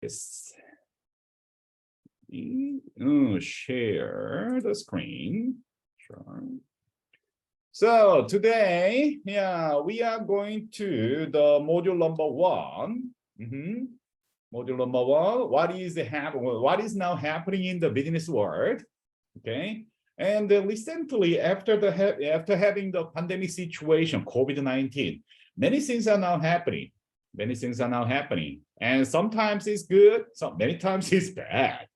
Yes. Share the screen. Sure. So today, we are going to the module number 1. Module number 1. What is now happening in the business world? Okay. And recently, after having the pandemic situation, COVID-19, many things are now happening. And sometimes it's good, many times it's bad.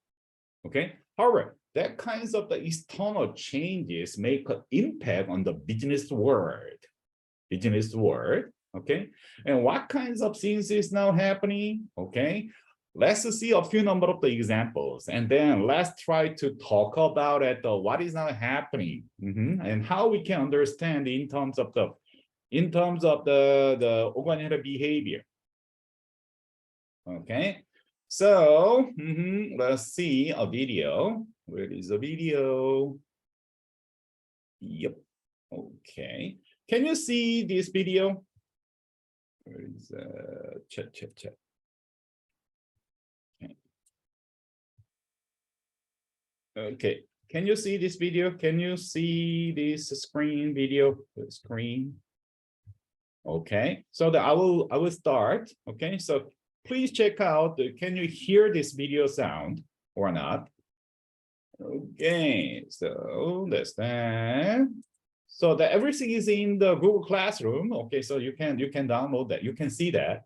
Okay. However, that kinds of the external changes make an impact on the business world. Okay. And what kinds of things is now happening? Okay. Let's see a few number of the examples, and then let's try to talk about it, what is now happening, and how we can understand in terms of the organizational behavior. Okay, so let's see a video. Where is the video? Yep. Okay. Can you see this video? Where is chat? Okay, can you see this video? Can you see this screen video? The screen. Okay, so I will start. Okay, so please check out. Can you hear this video sound or not? Okay, so that's that. So that everything is in the Google Classroom. Okay, so you can download that. You can see that.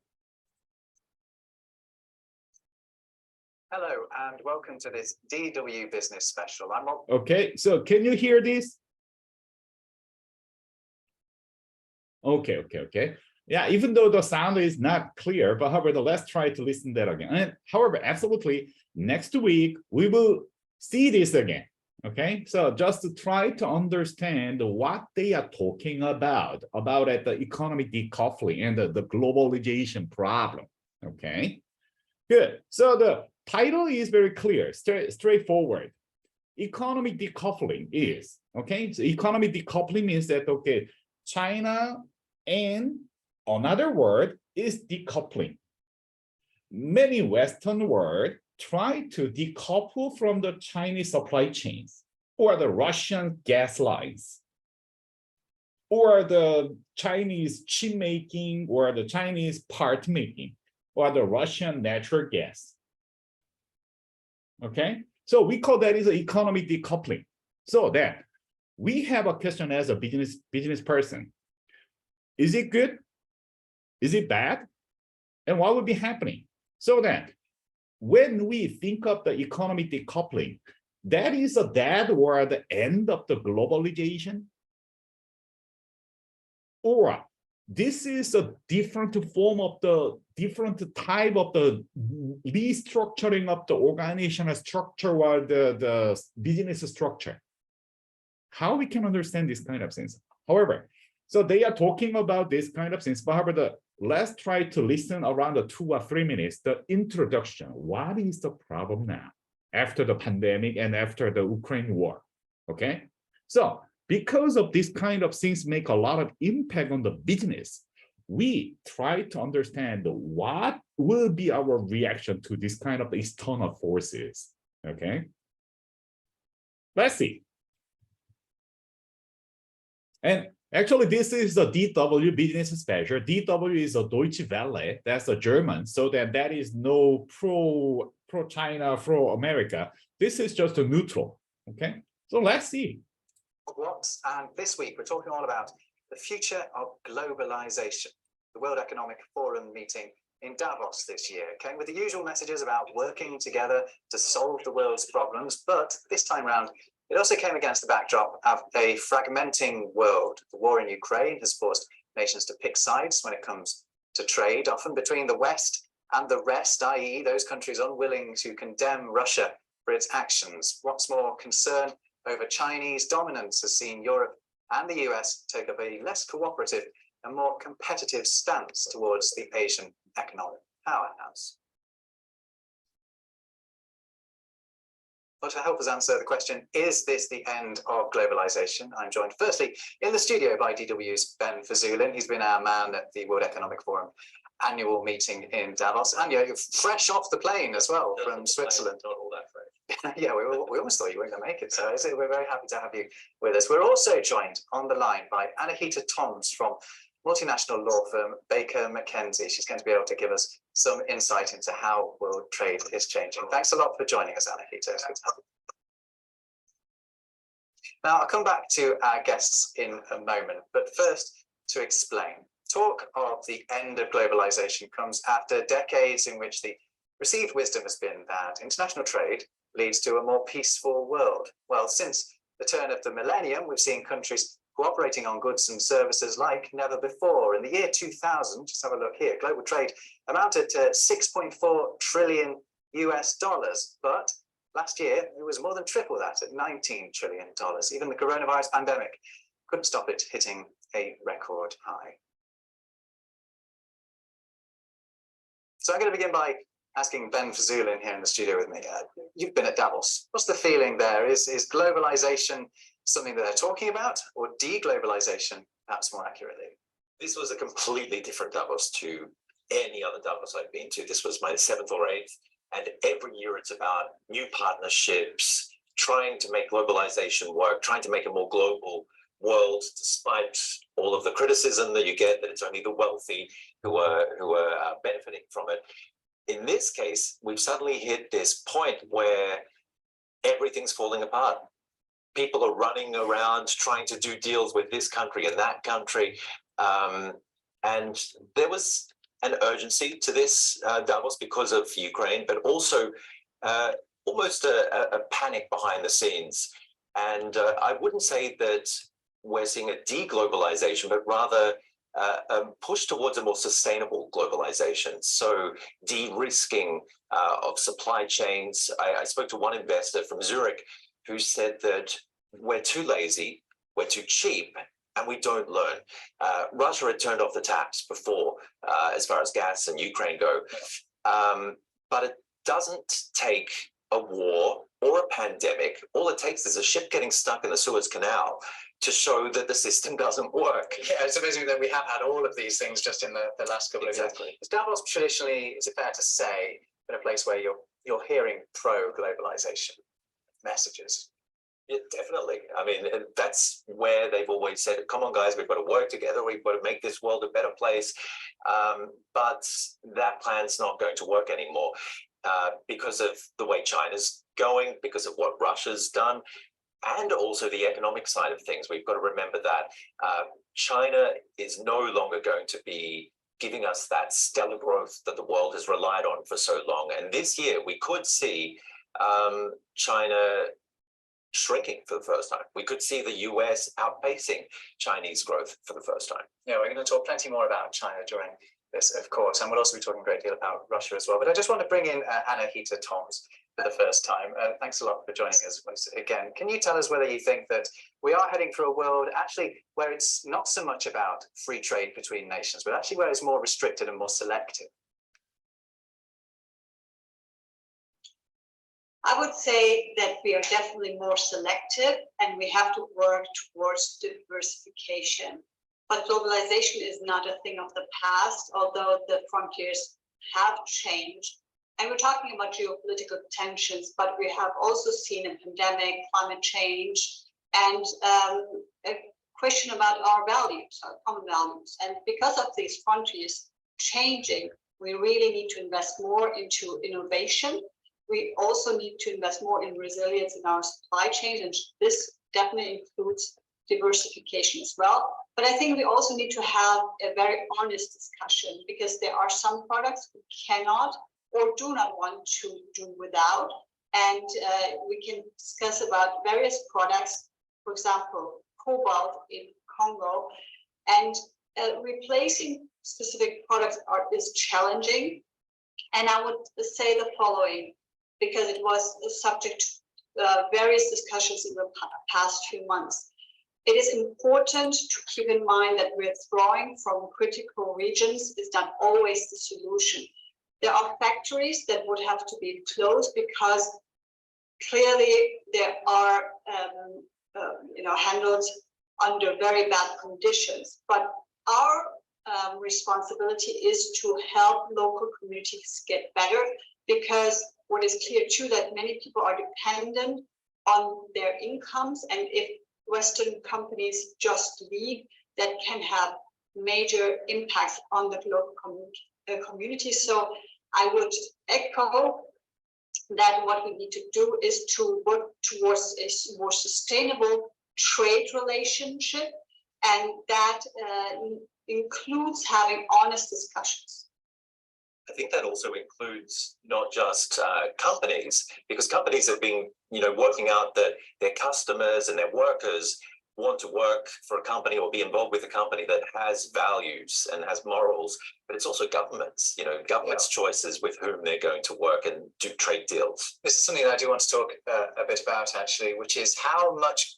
Hello and welcome to this DW Business Special. Okay, so can you hear this? Okay. Yeah, even though the sound is not clear, but however, let's try to listen to that again. And however, absolutely, next week we will see this again. Okay, so just to try to understand what they are talking about at the economic decoupling and the globalization problem. Okay, good. So the title is very clear, straightforward. Economic decoupling is, okay, so economic decoupling means that, okay, China and another word is decoupling. Many Western world try to decouple from the Chinese supply chains or the Russian gas lines or the Chinese chip making or the Chinese part making or the Russian natural gas. Okay, so we call that is economic decoupling. So that we have a question as a business person. Is it good? Is it bad? And what would be happening? So that when we think of the economic decoupling, that is a dead or the end of the globalization? Or this is a different form of the different type of the restructuring of the organizational structure or the business structure. How we can understand this kind of things? However, so they are talking about this kind of things, but however, let's try to listen around the 2 or 3 minutes, the introduction. What is the problem now after the pandemic and after the Ukraine war? Okay, so because of this kind of things make a lot of impact on the business, we try to understand what will be our reaction to this kind of external forces. Okay, let's see. And actually, this is the DW Business Special. DW is a Deutsche Welle. That's a German. So that is no pro-China, pro-America. This is just a neutral. Okay, so let's see. And this week, we're talking all about the future of globalization, the World Economic Forum meeting in Davos this year, came with the usual messages about working together to solve the world's problems. But this time around, it also came against the backdrop of a fragmenting world. The war in Ukraine has forced nations to pick sides when it comes to trade, often between the West and the rest, i.e. those countries unwilling to condemn Russia for its actions. What's more, concern over Chinese dominance has seen Europe and the US take up a less cooperative and more competitive stance towards the Asian economic powerhouse. But to help us answer the question, is this the end of globalization? I'm joined firstly in the studio by DW's Ben Fazulin. He's been our man at the World Economic Forum. annual meeting in Davos, and you're fresh off the plane as well from Switzerland. Not all that fresh. Yeah, we almost thought you weren't going to make it, so we're very happy to have you with us. We're also joined on the line by Anahita Toms from multinational law firm Baker McKenzie. She's going to be able to give us some insight into how world trade is changing. Thanks a lot for joining us, Anahita. It's good to have you. Now, I'll come back to our guests in a moment, but first to explain. Talk of the end of globalization comes after decades in which the received wisdom has been that international trade leads to a more peaceful world. Well, since the turn of the millennium, we've seen countries cooperating on goods and services like never before. In the year 2000, just have a look here, global trade amounted to 6.4 trillion US dollars, but last year it was more than triple that at $19 trillion. Even the coronavirus pandemic couldn't stop it hitting a record high. So I'm going to begin by asking Ben Fazulin here in the studio with me. You've been at Davos. What's the feeling there? Is globalization something that they're talking about, or deglobalization, perhaps more accurately? This was a completely different Davos to any other Davos I've been to. This was my 7th or 8th, and every year it's about new partnerships, trying to make globalization work, trying to make a more global world, despite all of the criticism that you get that it's only the wealthy who are benefiting from it. In this case, we've suddenly hit this point where everything's falling apart. People are running around trying to do deals with this country and that country. And there was an urgency to this Davos because of Ukraine, but also almost a panic behind the scenes. And I wouldn't say that we're seeing a deglobalization, but rather a push towards a more sustainable globalization. So de-risking of supply chains. I spoke to one investor from Zurich who said that we're too lazy, we're too cheap, and we don't learn. Russia had turned off the taps before, as far as gas and Ukraine go. But it doesn't take a war or a pandemic. All it takes is a ship getting stuck in the Suez Canal to show that the system doesn't work. Yeah, it's amazing that we have had all of these things just in the last couple of years. Is Davos traditionally, is it fair to say, been a place where you're hearing pro-globalization messages? Yeah, definitely. I mean, that's where they've always said, come on, guys, we've got to work together. We've got to make this world a better place. But that plan's not going to work anymore because of the way China's going, because of what Russia's done, and also the economic side of things. We've got to remember that China is no longer going to be giving us that stellar growth that the world has relied on for so long. And this year, we could see China shrinking for the first time. We could see the US outpacing Chinese growth for the first time. Yeah, we're going to talk plenty more about China during this, of course, and we'll also be talking a great deal about Russia as well. But I just want to bring in Anahita Toms for the first time. Thanks a lot for joining us once again. Can you tell us whether you think that we are heading for a world actually where it's not so much about free trade between nations, but actually where it's more restricted and more selective? I would say that we are definitely more selective and we have to work towards diversification. But globalization is not a thing of the past, although the frontiers have changed. And we're talking about geopolitical tensions, but we have also seen a pandemic, climate change, and a question about our values, our common values. And because of these frontiers changing, we really need to invest more into innovation. We also need to invest more in resilience in our supply chains, and this definitely includes diversification as well. But I think we also need to have a very honest discussion, because there are some products we cannot or do not want to do without. And we can discuss about various products, for example, cobalt in Congo, and replacing specific products is challenging. And I would say the following, because it was subject to various discussions in the past few months. It is important to keep in mind that withdrawing from critical regions is not always the solution. There are factories that would have to be closed because clearly there are handled under very bad conditions. But our responsibility is to help local communities get better, because what is clear too that many people are dependent on their incomes, and if Western companies just leave, that can have major impacts on the local community. So I would echo that what we need to do is to work towards a more sustainable trade relationship, and that includes having honest discussions. I think that also includes not just companies, because companies have been, working out that their customers and their workers want to work for a company or be involved with a company that has values and has morals, but it's also governments, governments' choices with whom they're going to work and do trade deals. This is something that I do want to talk a bit about, actually, which is how much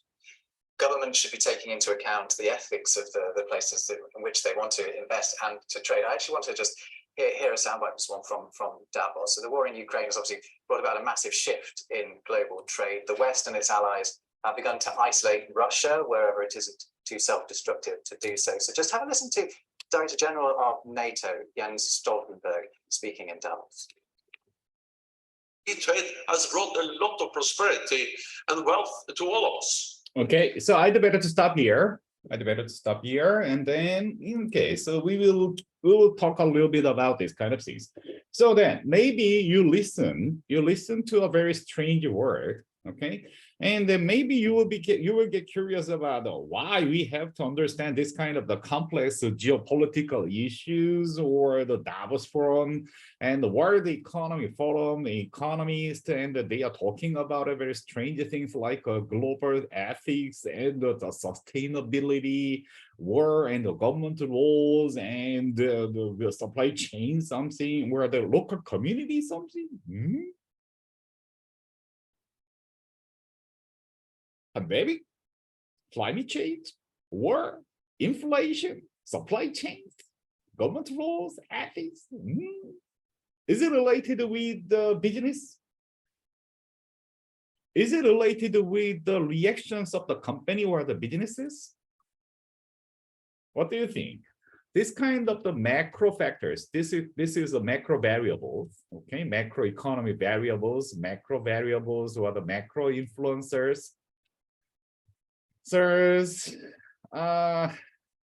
government should be taking into account the ethics of the places in which they want to invest and to trade. I actually want to just hear a soundbite from Davos. So the war in Ukraine has obviously brought about a massive shift in global trade. The West and its allies have begun to isolate Russia wherever it isn't too self-destructive to do so. So just have a listen to Director General of NATO, Jens Stoltenberg, speaking in Davos. Trade has brought a lot of prosperity and wealth to all of us. Okay, so I'd better to stop here. And then, okay, so we will talk a little bit about this kind of things. So then maybe you listen to a very strange word, okay? And then maybe you will get curious about why we have to understand this kind of the complex geopolitical issues, or the Davos Forum and the World Economic Forum, economists, and they are talking about a very strange things like global ethics and the sustainability, war and the government laws, and the supply chain something, where the local community something. And maybe climate change, war, inflation, supply chains, government rules, ethics. Is it related with the business? Is it related with the reactions of the company or the businesses? What do you think? This kind of the macro factors, this is the macro variables, okay? Macroeconomic variables, macro variables, or the macro influencers. Sirs,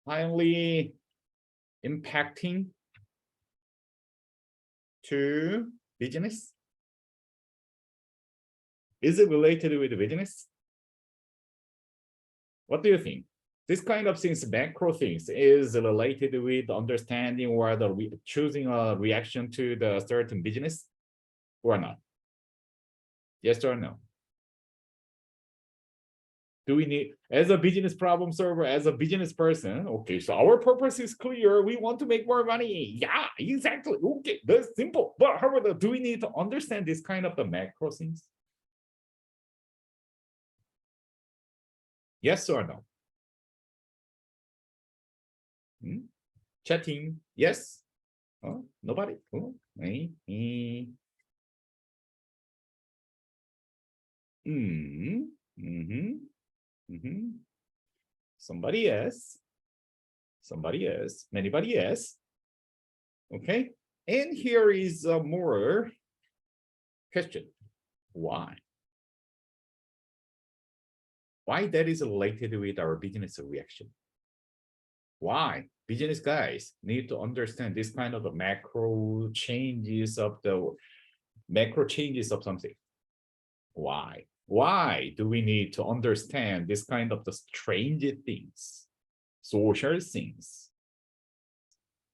highly impacting to business. Is it related with the business? What do you think? This kind of things, macro things, is related with understanding or the choosing a reaction to the certain business or not? Yes or no? Do we need, as a business problem solver, as a business person, okay, so our purpose is clear. We want to make more money. Yeah, exactly. Okay, that's simple. But however, do we need to understand this kind of the macro things? Yes or no? Chatting, yes? Oh, nobody? Oh, Somebody else, anybody else? Okay, and here is a more question. Why that is related with our business reaction? Why business guys need to understand this kind of the macro changes of something? Why do we need to understand this kind of the strange things, social things?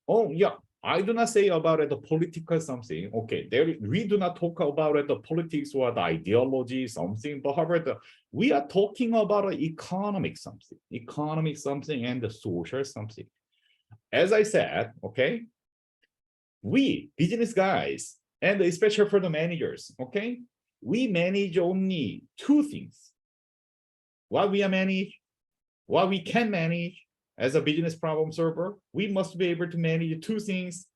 Oh yeah, I do not say about it the political something. Okay, we do not talk about it the politics or the ideology something, but however, we are talking about economic something and the social something. As I said, okay, we business guys, and especially for the managers, okay, we manage only two things. What we can manage as a business problem solver, we must be able to manage two things.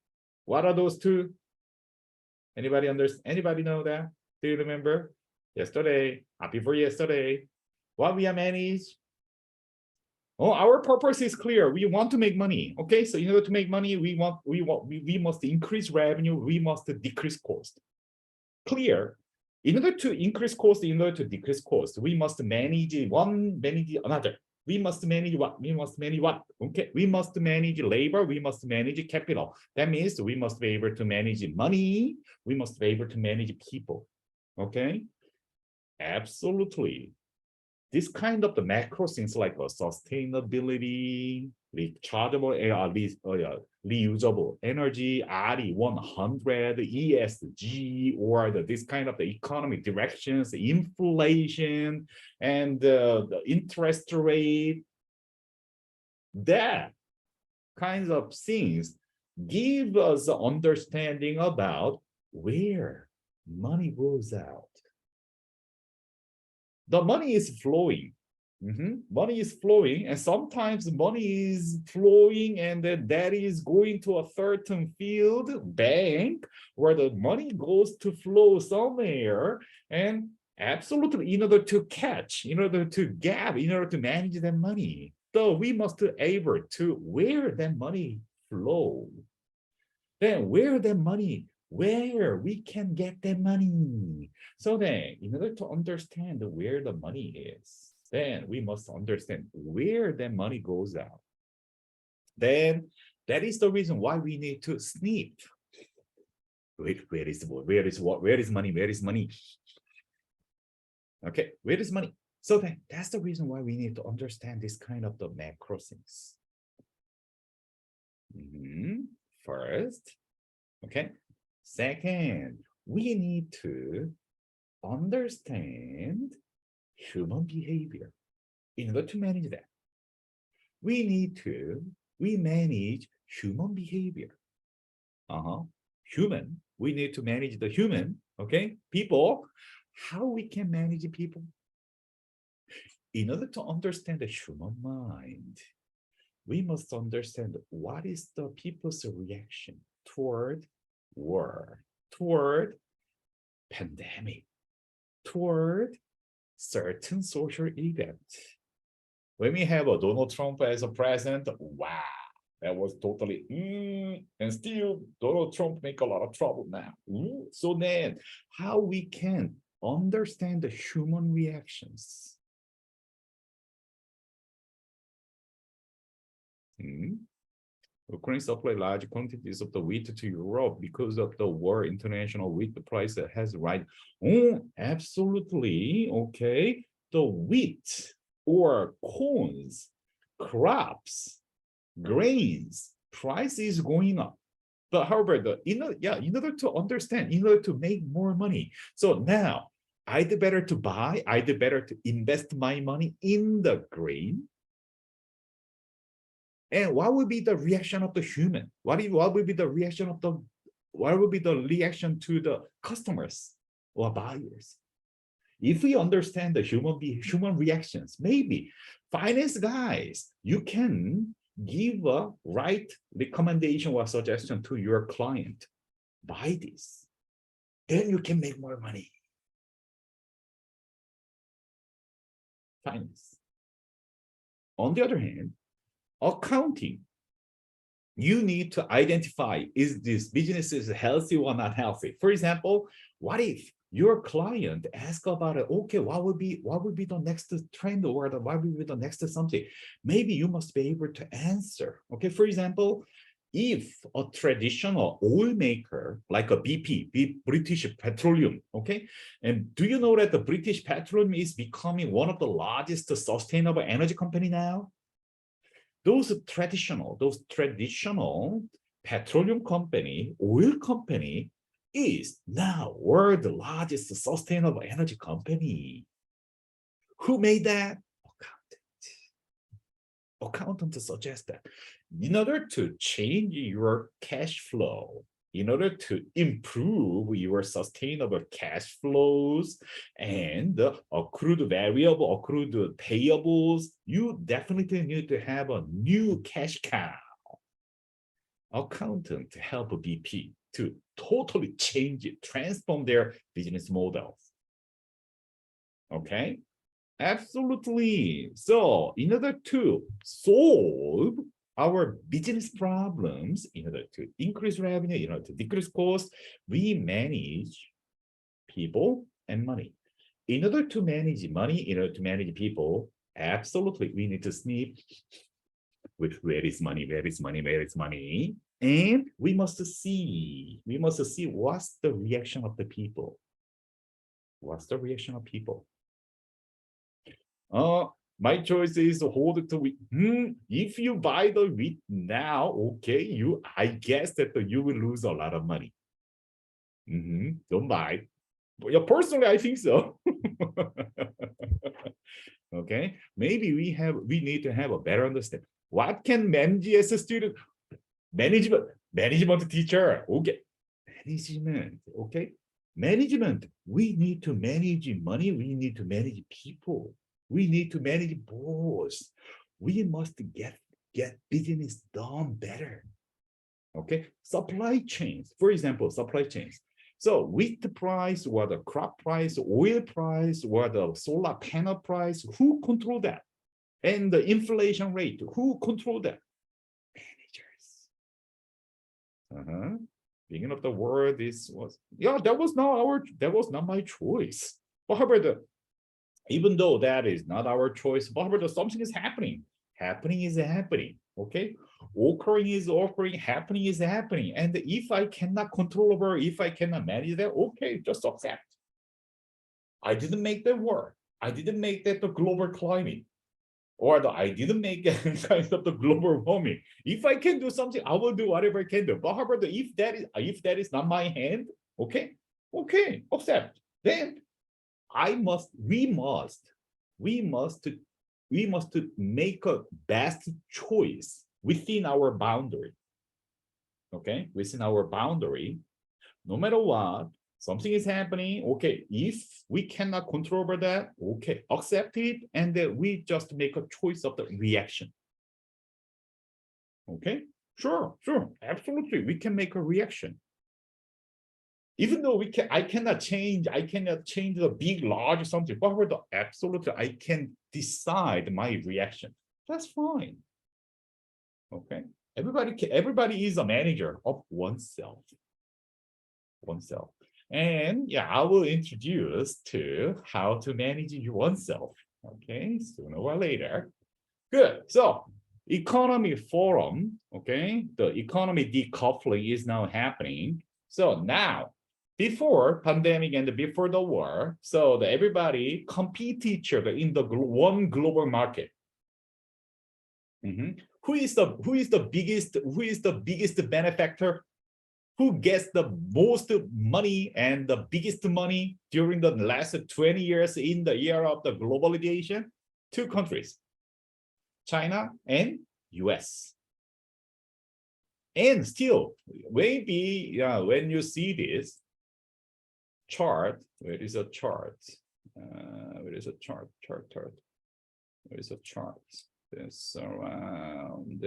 What are those two? Anybody know that? Do you remember? Yesterday, happy for yesterday. What we are manage? Oh, our purpose is clear. We want to make money. Okay, so in order to make money, we must increase revenue. We must decrease cost. Clear. In order to increase cost, in order to decrease cost, we must manage one, manage another. We must manage what? We must manage what? Okay, we must manage labor. We must manage capital. That means we must be able to manage money. We must be able to manage people. Okay, absolutely. This kind of the macro things like sustainability, rechargeable, reusable energy, RE100, ESG, or this kind of the economic directions, inflation, and the interest rate, that kinds of things give us an understanding about where money goes out. The money is flowing. Money is flowing, and sometimes money is flowing, and then that is going to a certain field, bank, where the money goes to flow somewhere. And absolutely, in order to catch, in order to gap, in order to manage that money, so we must be able to where that money flow. Then where the money, where we can get the money. So then, in order to understand where the money is, then we must understand where the money goes out. Then that is the reason why we need to sniff. Where is money? Where is money? Okay, where is money? So then that's the reason why we need to understand this kind of the macro things. First, okay. Second, we need to understand human behavior. In order to manage that, we manage human behavior. Human, we need to manage the human, okay? People, how we can manage people? In order to understand the human mind, we must understand what is the people's reaction toward war, toward pandemic, toward certain social event. When we have a Donald Trump as a president, wow, that was totally, and still Donald Trump make a lot of trouble now. So then, how we can understand the human reactions? Ukraine supply large quantities of the wheat to Europe because of the war. International wheat price has risen. Absolutely. Okay. The wheat or corns, crops, grains price is going up. But however, in order to understand, in order to make more money. So now, either better to buy, either better to invest my money in the grain. And what would be the reaction of the human? What would be the reaction of the? What would be the reaction to the customers or buyers? If we understand the human reactions, maybe finance guys, you can give a right recommendation or suggestion to your client. Buy this, then you can make more money. Finance. On the other hand, accounting, you need to identify, is this business is healthy or not healthy? For example, what if your client asks about it, okay, what would be the next trend, or what would be the next something? Maybe you must be able to answer. Okay, for example, if a traditional oil maker like a BP, British Petroleum, okay, and do you know that the British Petroleum is becoming one of the largest sustainable energy company now? Those traditional petroleum company, oil company is now world's largest sustainable energy company. Who made that? Accountant suggests that in order to change your cash flow, in order to improve your sustainable cash flows and accrued variable, accrued payables, you definitely need to have a new cash cow. Accountant help BP to totally change it, transform their business models. Okay, Absolutely. So in order to solve our business problems, in order to increase revenue, in order to decrease cost, we manage people and money. In order to manage money, in order to manage people, absolutely, we need to sniff with where is money, where is money, where is money. And we must see what's the reaction of the people. What's the reaction of people? My choice is to hold it to wheat. If you buy the wheat now, okay, I guess that you will lose a lot of money. Don't buy. But yeah, personally, I think so. Okay, maybe we need to have a better understanding. What can MGS student management teacher? Okay, management. Okay, management. We need to manage money. We need to manage people. We need to manage boss. We must get business done better. Okay, supply chains. For example, supply chains. So wheat price, or the crop price, oil price, or the solar panel price, who control that? And the inflation rate, who control that? Managers. Beginning of the word, that was not my choice. But however, even though that is not our choice, but however, something is happening. Happening is happening. Okay, occurring is occurring, happening is happening. And if I cannot control over, if I cannot manage that, okay, just accept. I didn't make that war. I didn't make that the global climate, or I didn't make kind of the global warming. If I can do something, I will do whatever I can do. But however, if that is not my hand, okay, accept. Then we must make a best choice within our boundary. Okay, within our boundary, no matter what, something is happening. Okay, if we cannot control over that, okay, accept it, and then we just make a choice of the reaction. Okay, sure, absolutely, we can make a reaction. Even though I cannot change the big, large something, but absolutely, I can decide my reaction. That's fine. Okay, everybody is a manager of oneself. And yeah, I will introduce to how to manage oneself. Okay, sooner or later. Good. So economy forum. Okay, the economy decoupling is now happening. So now, before pandemic and before the war, so everybody compete each other in the one global market. Who is the biggest benefactor? Who gets the most money and the biggest money during the last 20 years in the era of the globalization? Two countries, China and US. And still, maybe when you see this chart, where is a chart? Where is a chart? Where is a chart? This around,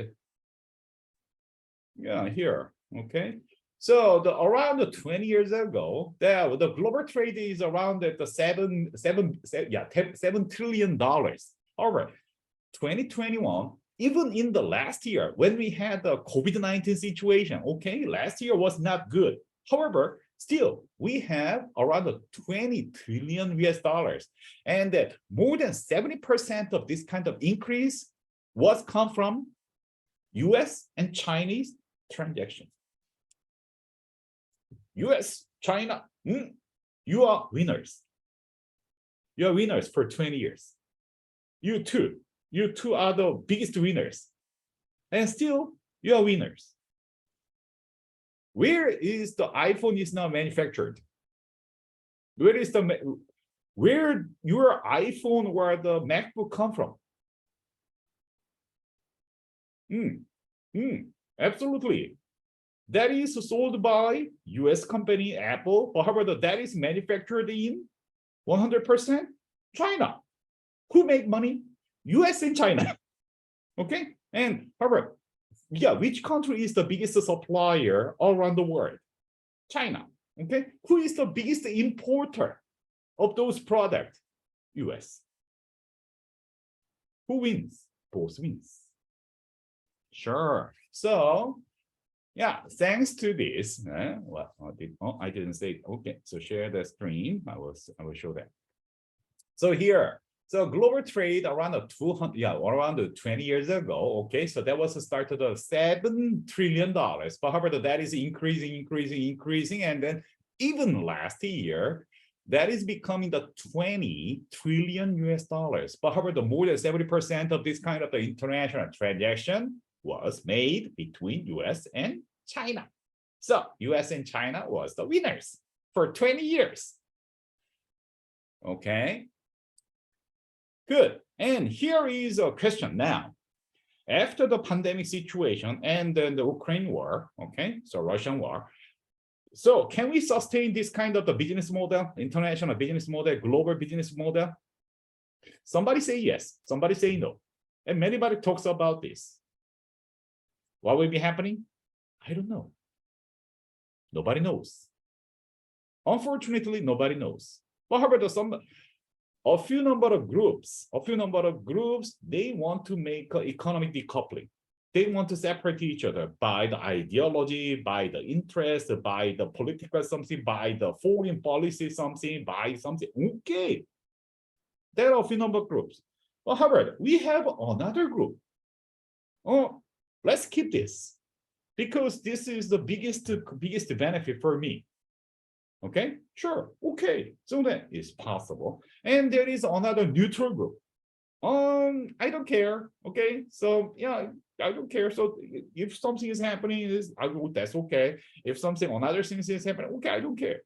here. Okay. So around 20 years ago, the global trade is around at the $7 trillion. However, 2021, even in the last year when we had the COVID-19 situation, okay, last year was not good. However, still we have around 20 trillion US dollars, and more than 70% of this kind of increase was come from US and Chinese transactions. US, China, you are winners. You are winners for 20 years. You two are the biggest winners. And still, you are winners. Where is the iPhone is now manufactured? Where your iPhone or the MacBook come from? Absolutely. That is sold by US company Apple. However, that is manufactured in 100% China. Who make money? US and China. Okay. And however, which country is the biggest supplier around the world? China. Okay. Who is the biggest importer of those products? US. Who wins? Both wins. Sure. So, yeah, thanks to this, I didn't say, okay, so share the screen. I will show that. So here, so global trade around 20 years ago, okay, so that was the start of the $7 trillion. But however, that is increasing, and then even last year, that is becoming the 20 trillion US dollars. But however, the more than 70% of this kind of the international transaction was made between US and China. So US and China was the winners for 20 years. Okay. Good. And here is a question now. After the pandemic situation and then the Ukraine war, okay, so Russian war, so can we sustain this kind of the business model, international business model, global business model? Somebody say yes, somebody say no. And anybody talks about this. What will be happening? I don't know. Nobody knows. Unfortunately, nobody knows. But however, a few number of groups, they want to make economic decoupling. They want to separate each other by the ideology, by the interest, by the political something, by the foreign policy something, by something. Okay. There are a few number of groups. But however, we have another group. Oh, let's keep this because this is the biggest benefit for me. Okay, sure, okay, so that is possible. And there is another neutral group. I don't care. Okay, so yeah, I don't care. So if something is happening, that's okay. If another thing is happening, okay, I don't care.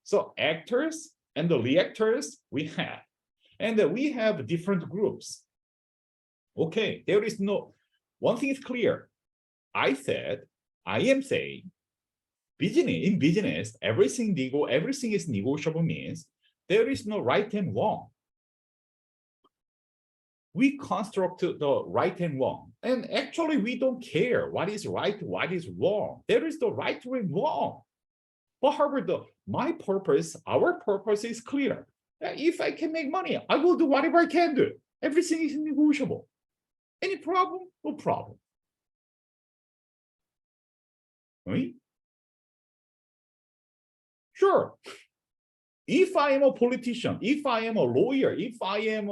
So actors and the reactors we have, and we have different groups. Okay, there is no one thing is clear. I am saying. In business, everything is negotiable means there is no right and wrong. We construct the right and wrong. And actually, we don't care what is right, what is wrong. There is the right and wrong. But however, our purpose is clear. If I can make money, I will do whatever I can do. Everything is negotiable. Any problem? No problem. Right? Sure. If I am a politician, if I am a lawyer, if I am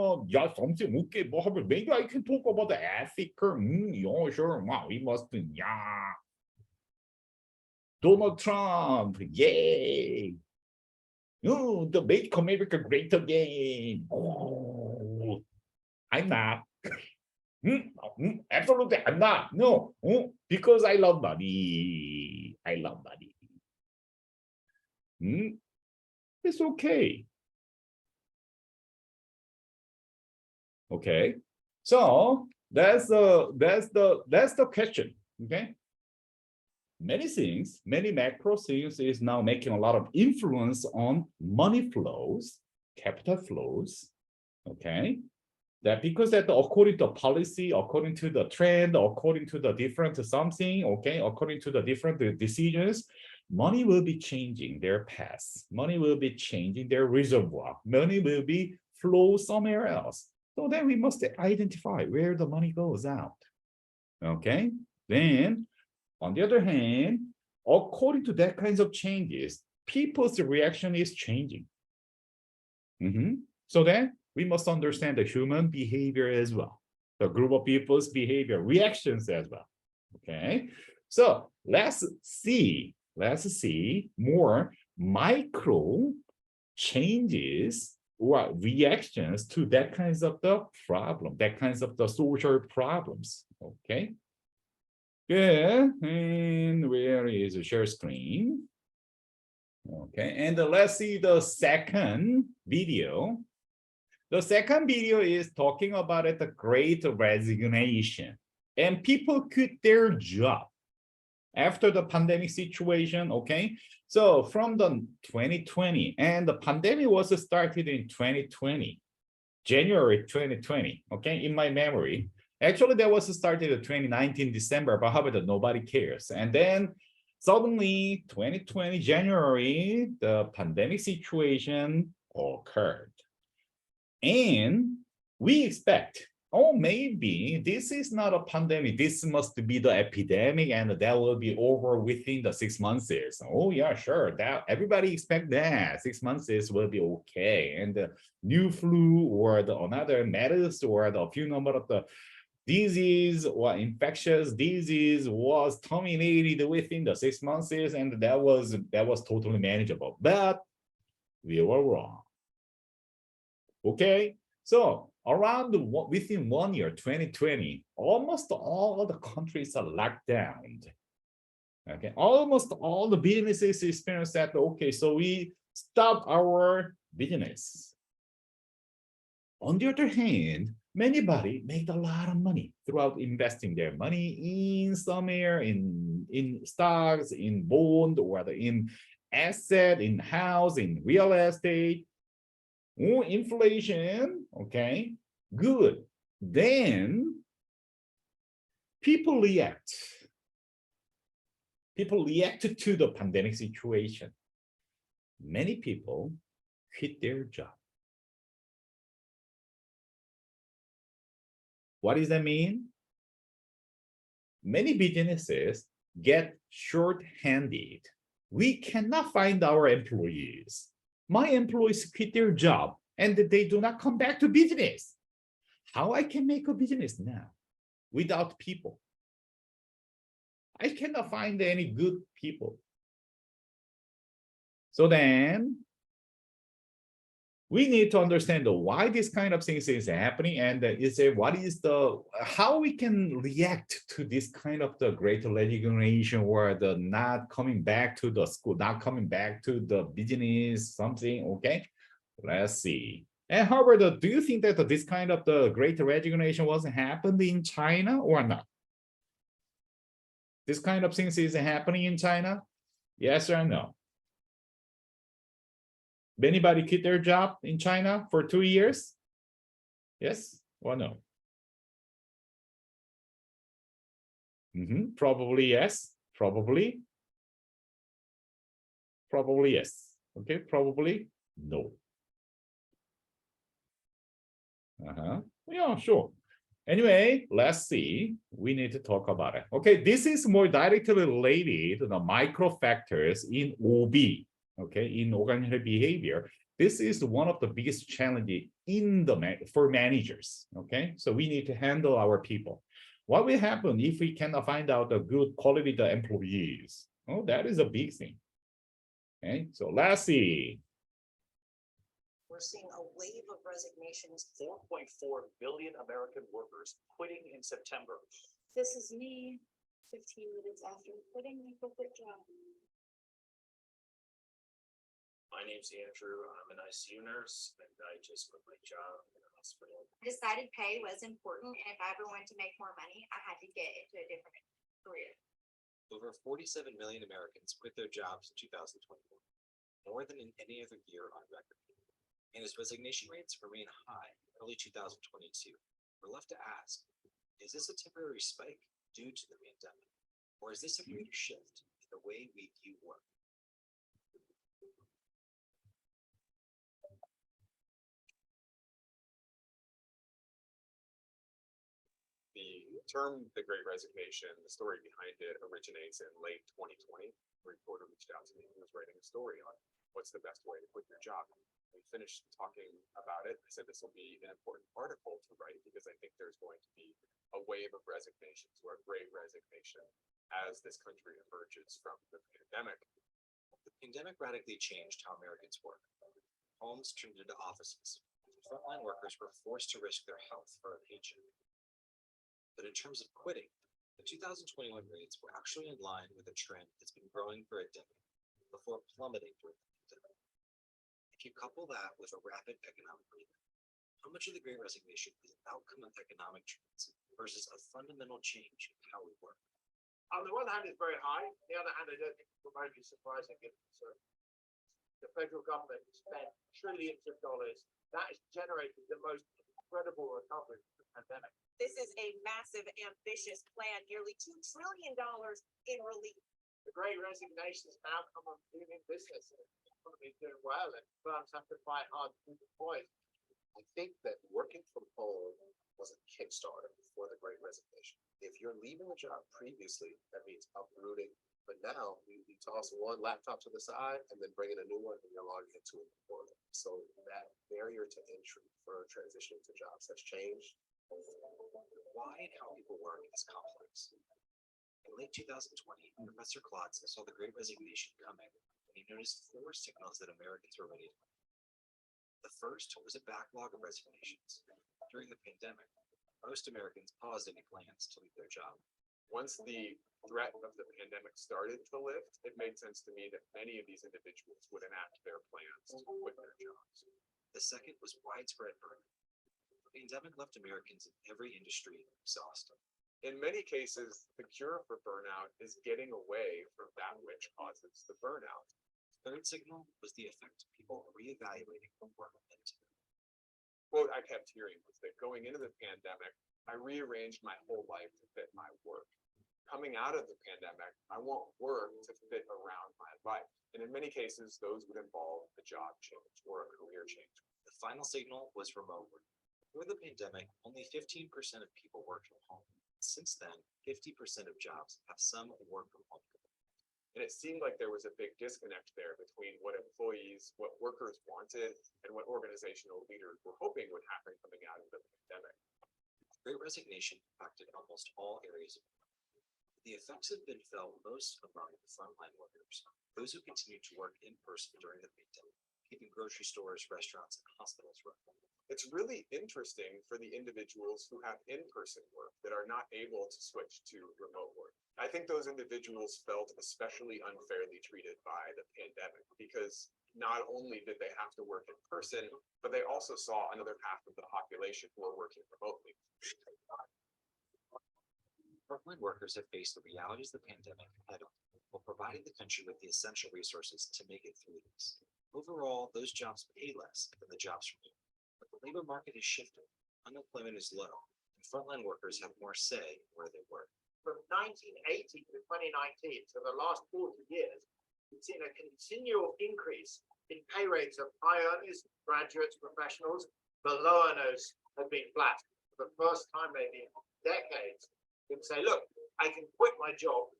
something okay, maybe I can talk about the ethical. Yeah, sure. Wow, we must. Yeah. Donald Trump, yay! Oh, the Make America Great Again. Oh, I'm not. Absolutely, I'm not. No, because I love money. I love money. It's okay. Okay, so that's the question. Okay, many macro things is now making a lot of influence on money flows, capital flows. Okay, that because that according to policy, according to the trend, according to the different something, okay, according to the different decisions, money will be changing their paths. Money will be changing their reservoir. Money will be flow somewhere else. So then we must identify where the money goes out. Okay. Then, on the other hand, according to that kinds of changes, people's reaction is changing. So then we must understand the human behavior as well. The group of people's behavior, reactions as well. Okay. So let's see more micro changes or reactions to that kinds of the problem, that kinds of the social problems. Okay. Good. And where is the share screen? Okay. And let's see the second video. The second video is talking about the Great Resignation, and people quit their job after the pandemic situation. Okay, so from the 2020, and the pandemic was started in 2020, January 2020. Okay, in my memory, actually that was started in 2019 December, but however nobody cares. And then suddenly 2020 January, the pandemic situation occurred. And we expect, oh, maybe this is not a pandemic. This must be the epidemic, and that will be over within the 6 months. Oh, yeah, sure. That everybody expect that 6 months will be okay. And the new flu or the another medicine or the few number of the disease or infectious disease was terminated within the 6 months, and that was totally manageable. But we were wrong. Okay, so within 1 year, 2020, almost all the countries are locked down. Okay, almost all the businesses experience that. Okay, so we stop our business. On the other hand, many made a lot of money throughout investing their money in somewhere, in stocks, in bond, or in asset, in house, in real estate. More inflation, okay, good. Then people react. People react to the pandemic situation. Many people quit their job. What does that mean? Many businesses get short-handed. We cannot find our employees. My employees quit their job and they do not come back to business. How I can make a business now without people? I cannot find any good people. So then we need to understand why this kind of things is happening, and how we can react to this kind of the great resignation or the not coming back to the school, not coming back to the business, something. Okay, let's see. And however, do you think that this kind of the great resignation was happened in China or not? This kind of things is happening in China? Yes or no? Anybody quit their job in China for 2 years? Yes or no? Probably yes. Probably. Probably yes. Okay, probably no. Yeah, sure. Anyway, let's see. We need to talk about it. Okay, this is more directly related to the micro factors in OB. Okay, in organizational behavior. This is one of the biggest challenges for managers. Okay, so we need to handle our people. What will happen if we cannot find out a good quality the employees? Oh, that is a big thing. Okay, so let's see. We're seeing a wave of resignations. 4.4 billion American workers quitting in September. This is me 15 minutes after quitting my corporate job. My name's Andrew. I'm an ICU nurse, and I just quit my job in a hospital. I decided pay was important, and if I ever wanted to make more money, I had to get into a different career. Over 47 million Americans quit their jobs in 2021, more than in any other year on record. And as resignation rates remain high in early 2022, we're left to ask, is this a temporary spike due to the pandemic, or is this a greater shift in the way we view work? The term "the Great Resignation," the story behind it originates in late 2020. A reporter reached out to me and was writing a story on what's the best way to quit your job. We finished talking about it. I said this will be an important article to write because I think there's going to be a wave of resignations or a great resignation as this country emerges from the pandemic. The pandemic radically changed how Americans work. Homes turned into offices. Frontline workers were forced to risk their health for a paycheck. But in terms of quitting, the 2021 rates were actually in line with a trend that's been growing for a decade before plummeting during the pandemic. If you couple that with a rapid economic rebound, how much of the Great Resignation is an outcome of economic trends versus a fundamental change in how we work? On the one hand, it's very high. On the other hand, I don't think it might be surprising given the federal government spent trillions of dollars. That has generated the most incredible recovery from the pandemic. This is a massive, ambitious plan, nearly $2 trillion in relief. The Great Resignation is an outcome of booming business. The economy is doing well, and firms have to fight hard to keep employees. I think that working from home was a Kickstarter for the Great Resignation. If you're leaving a job previously, that means uprooting. But now you toss one laptop to the side and then bring in a new one and you're logging into it. So that barrier to entry for transitioning to jobs has changed. Why and how people work is complex. In late 2020, Professor Klotz saw the Great Resignation coming, and he noticed 4 signals that Americans were ready to. The first was a backlog of resignations. During the pandemic, most Americans paused any plans to leave their job. Once the threat of the pandemic started to lift, it made sense to me that many of these individuals would enact their plans to quit their jobs. The second was widespread burnout. The pandemic left Americans in every industry exhausted. In many cases, the cure for burnout is getting away from that which causes the burnout. Third signal was the effect of people reevaluating what work meant. Quote I kept hearing was that going into the pandemic, I rearranged my whole life to fit my work. Coming out of the pandemic, I want work to fit around my life. And in many cases, those would involve a job change or a career change. The final signal was remote work. Before the pandemic, only 15% of people worked from home. Since then, 50% of jobs have some work from home. And it seemed like there was a big disconnect there between what employees, what workers wanted, and what organizational leaders were hoping would happen coming out of the pandemic. Great Resignation impacted almost all areas of work. The effects have been felt most among the frontline workers, those who continued to work in person during the pandemic, keeping grocery stores, restaurants, and hospitals running. It's really interesting for the individuals who have in-person work that are not able to switch to remote work. I think those individuals felt especially unfairly treated by the pandemic because not only did they have to work in person, but they also saw another half of the population who were working remotely. Frontline workers have faced the realities of the pandemic head-on, while providing the country with the essential resources to make it through this. Overall, those jobs pay less than the jobs from home, but the labor market has shifted. Unemployment is low, and frontline workers have more say where they work. From 1980 to 2019, so the last 40 years, we've seen a continual increase in pay rates of high earners, graduates, professionals. The low earners have been flat. For the first time maybe in decades, you can say, look, I can quit my job,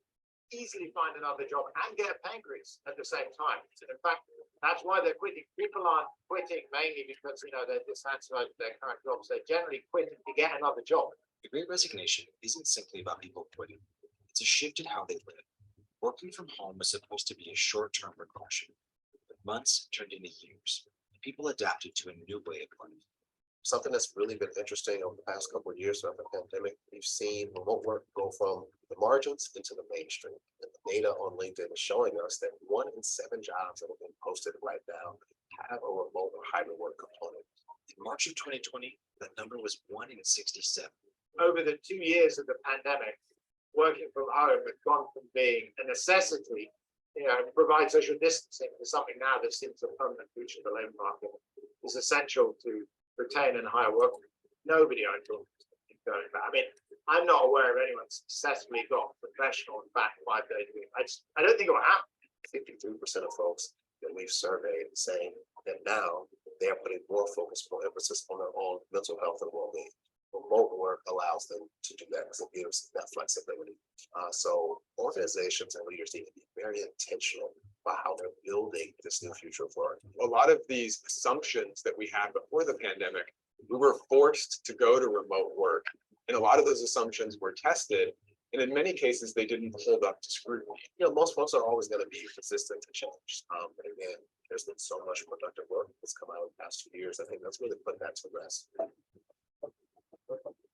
easily find another job and get a pay increase at the same time. In fact, that's why they're quitting. People aren't quitting mainly because, they're dissatisfied with their current jobs. They're generally quitting to get another job. The Great Resignation isn't simply about people quitting. It's a shift in how they live. Working from home was supposed to be a short-term precaution, but months turned into years, and people adapted to a new way of life. Something that's really been interesting over the past couple of years of the pandemic, we've seen remote work go from the margins into the mainstream. And the data on LinkedIn is showing us that 1 in 7 jobs that have been posted right now have a remote or hybrid work component. In March of 2020, that number was 1 in 67. Over the 2 years of the pandemic, working from home has gone from being a necessity, provide social distancing to something now that seems a permanent feature of the labor market. Is essential to retain and hire workers. Nobody I talk to is going back. I mean, I'm not aware of anyone successfully got professional and back 5 days a week. I don't think it will happen. 53% of folks that we've surveyed saying that now they are putting more focus, more emphasis on their own mental health and well-being. Remote work allows them to do that because it gives that flexibility. So organizations and leaders need to be very intentional about how they're building this new future of work. A lot of these assumptions that we had before the pandemic, we were forced to go to remote work. And a lot of those assumptions were tested. And in many cases, they didn't hold up to scrutiny. Most folks are always going to be resistant to change. But again, there's been so much productive work that's come out in the past 2 years. I think that's really put that to rest.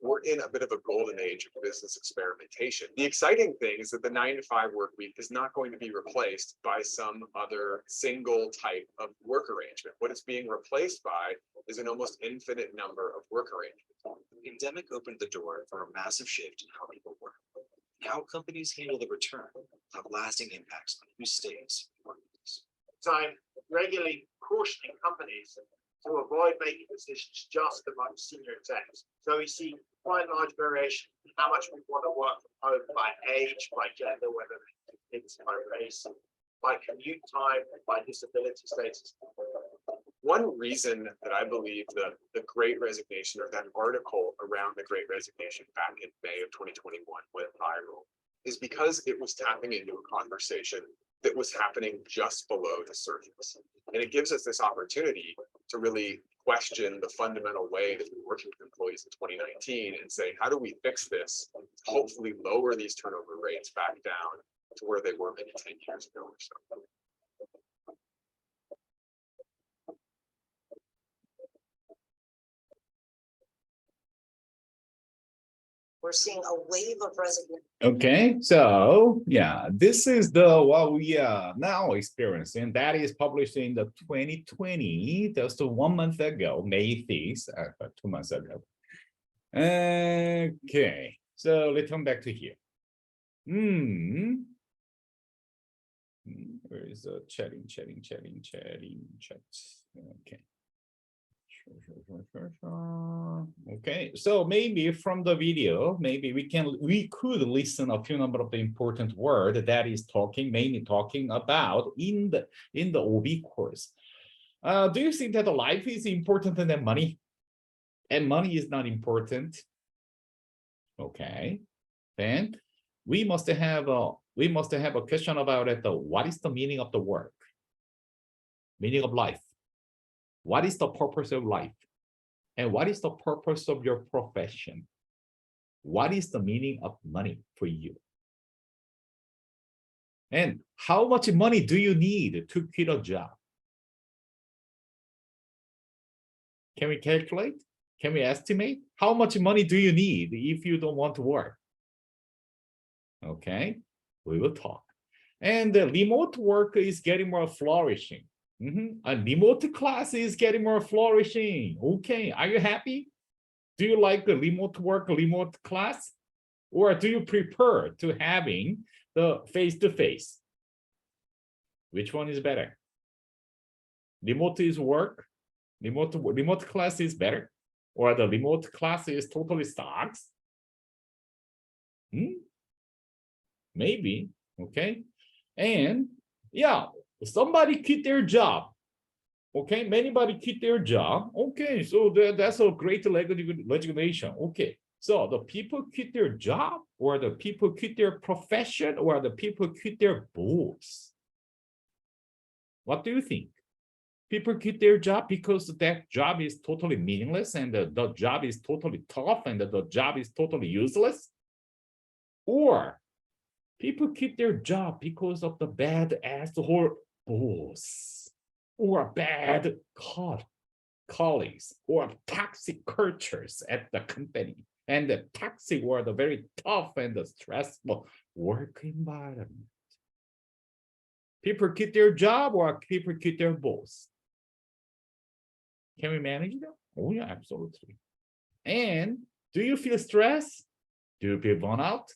We're in a bit of a golden age of business experimentation. The exciting thing is that the 9-to-5 work week is not going to be replaced by some other single type of work arrangement. What it's being replaced by is an almost infinite number of work arrangements. The pandemic opened the door for a massive shift in how people work. And how companies handle the return will have lasting impacts on who stays and works. So I'm regularly cautioning companies to avoid making decisions just among senior execs. So we see quite large variation in how much we want to work from home by age, by gender, whether it's by race, by commute time, by disability status. one reason that I believe the Great Resignation, or that article around the Great Resignation back in May of 2021 went viral, is because it was tapping into a conversation that was happening just below the surface. And it gives us this opportunity to really question the fundamental way that we're working with employees in 2019 and say, how do we fix this? Hopefully lower these turnover rates back down to where they were maybe 10 years ago or so. We're seeing a wave of resignation. Okay, so yeah, this is the what we are now experiencing. That is published in the 2020, just 1 month ago, May 5th, 2 months ago. Okay, so let's come back to here. Where is the chatting? Chat. Okay. Sure. Okay, so maybe from the video, maybe we could listen a few number of the important word that is mainly talking about in the OB course. Do you think that life is important than money? And money is not important? Okay, then we must have a question about it. What is the meaning of the work? Meaning of life. What is the purpose of life? And what is the purpose of your profession? What is the meaning of money for you? And how much money do you need to quit a job? Can we calculate? Can we estimate? How much money do you need if you don't want to work? Okay, we will talk. And the remote work is getting more flourishing. A remote class is getting more flourishing. Okay, are you happy? Do you like the remote work, remote class? Or do you prefer to having the face-to-face? Which one is better? Remote is work, remote class is better? Or the remote class is totally sucks? Maybe, okay? And yeah, somebody quit their job. Okay, anybody quit their job. Okay, so that's a great legislation. Okay, so the people quit their job, or the people quit their profession, or the people quit their boss. What do you think? People quit their job because that job is totally meaningless, and the job is totally tough, and the job is totally useless? Or people quit their job because of the bad asshole boss, or bad colleagues, or toxic cultures at the company, and the toxic or the very tough and the stressful work environment. People quit their job, or people quit their boss? Can we manage them? Oh yeah, absolutely. And do you feel stress? Do you feel burnout?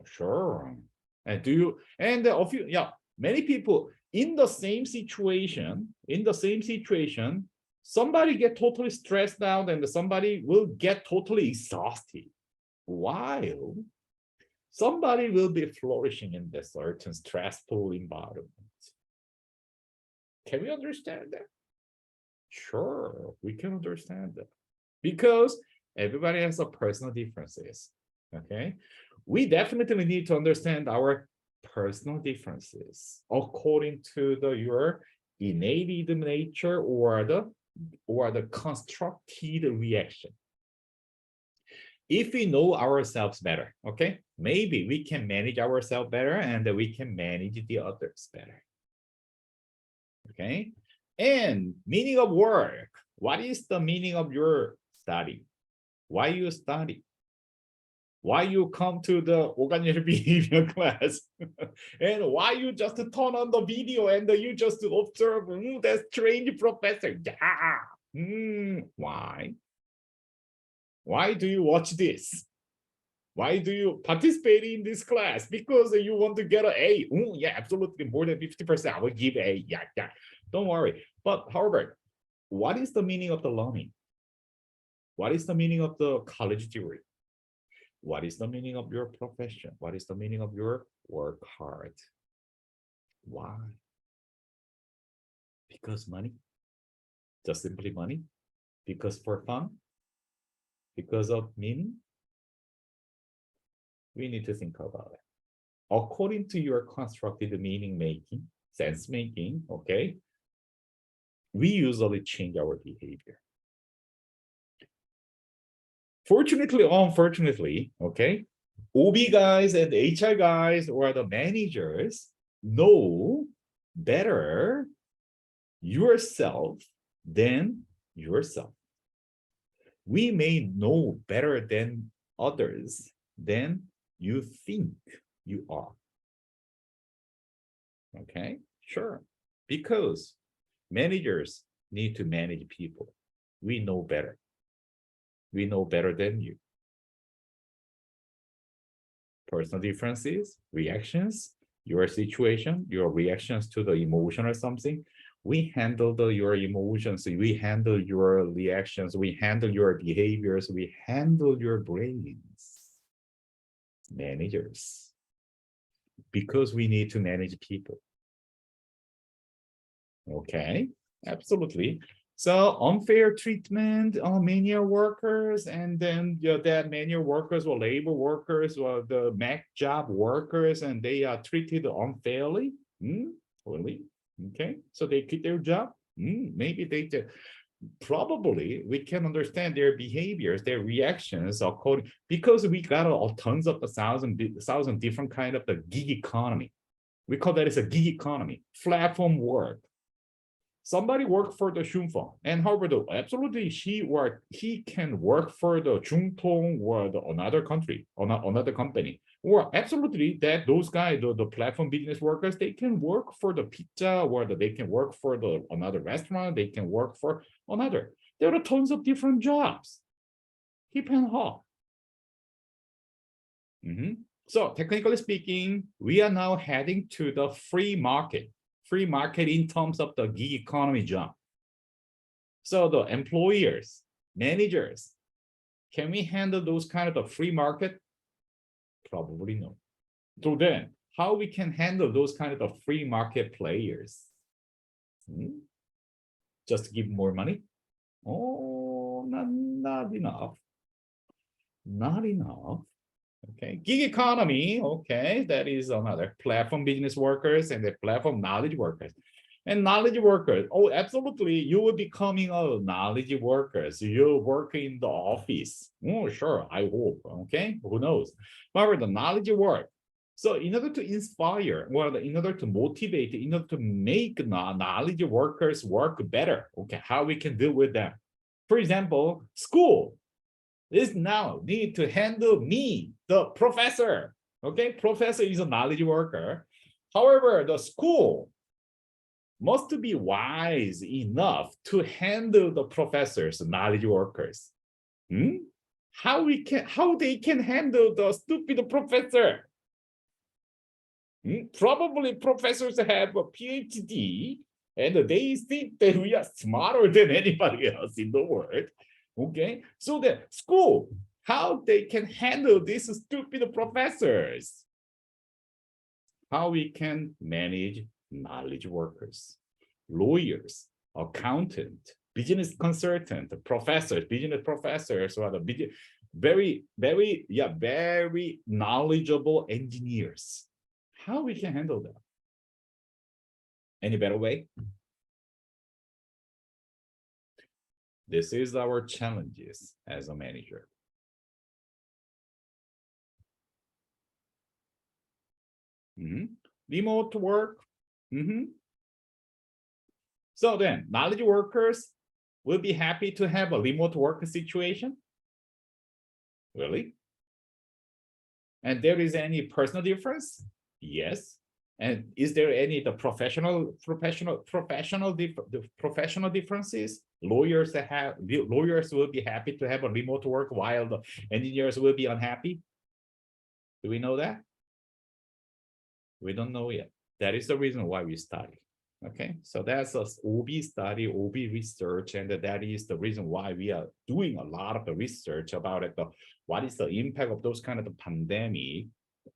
Sure. And many people in the same situation, somebody get totally stressed out and somebody will get totally exhausted, while somebody will be flourishing in this certain stressful environment. Can we understand that? Sure, we can understand that, because everybody has a personal differences. Okay, we definitely need to understand our personal differences according to your innate nature or the constructed reaction. If we know ourselves better, okay, maybe we can manage ourselves better, and we can manage the others better. Okay, and meaning of work. What is the meaning of your study? Why you study? Why you come to the organizational behavior class? And why you just turn on the video and you just observe that strange professor? Why? Why do you watch this? Why do you participate in this class? Because you want to get an A. Yeah, absolutely, more than 50%. I will give A. Yeah. Don't worry. But however, what is the meaning of the learning? What is the meaning of the college degree? What is the meaning of your profession? What is the meaning of your work hard? Why? Because money? Just simply money? Because for fun? Because of meaning? We need to think about it. According to your constructed meaning making, sense making, okay, we usually change our behavior. Fortunately or unfortunately, okay, OB guys and HR guys or the managers know better yourself than yourself. We may know better than others than you think you are. Okay, sure. Because managers need to manage people. We know better. We know better than you. Personal differences, reactions, your situation, your reactions to the emotion or something. We handle your emotions, we handle your reactions, we handle your behaviors, we handle your brains. Managers. Because we need to manage people. Okay, absolutely. So unfair treatment on manual workers, and then that manual workers or labor workers or the Mac job workers, and they are treated unfairly. Really? Okay, so they quit their job. Maybe they did. Probably we can understand their behaviors, their reactions according, because we got tons of 1,000 different kind of the gig economy. We call that as a gig economy, platform work. Somebody work for the Shunfeng, and however, absolutely he can work for the Chungtong or another country, or another company, or absolutely that those guys, the platform business workers, they can work for the pizza, or they can work for another restaurant, they can work for another. There are tons of different jobs. Hip and hop. So technically speaking, we are now heading to the free market. Free market in terms of the gig economy job. So the employers, managers, can we handle those kind of the free market? Probably no. So then, how we can handle those kind of the free market players? Just give more money? Oh, not enough. Not enough. Okay, gig economy, okay, that is another. Platform business workers and the platform knowledge workers. And knowledge workers, oh, absolutely, you will be becoming a knowledge workers. You work in the office. Oh, sure, I hope, okay, who knows. However, the knowledge work. So in order to inspire, well, in order to motivate, in order to make knowledge workers work better, okay, how we can deal with them. For example, school is now need to handle me, the professor. Okay, professor is a knowledge worker. However, the school must be wise enough to handle the professors, knowledge workers. How they can handle the stupid professor? Probably professors have a PhD and they think that we are smarter than anybody else in the world. Okay, so the school, how they can handle these stupid professors? How we can manage knowledge workers, lawyers, accountant, business consultant, professors, business professors, or the very knowledgeable engineers. How we can handle that? Any better way? This is our challenges as a manager. Remote work. So then, knowledge workers will be happy to have a remote work situation. Really? And there is any personal difference? Yes. And is there any professional differences? Lawyers will be happy to have a remote work while the engineers will be unhappy. Do we know that? We don't know yet. That is the reason why we study. Okay, so that's a OB study, OB research, and that is the reason why we are doing a lot of the research about it. What is the impact of those kind of the pandemic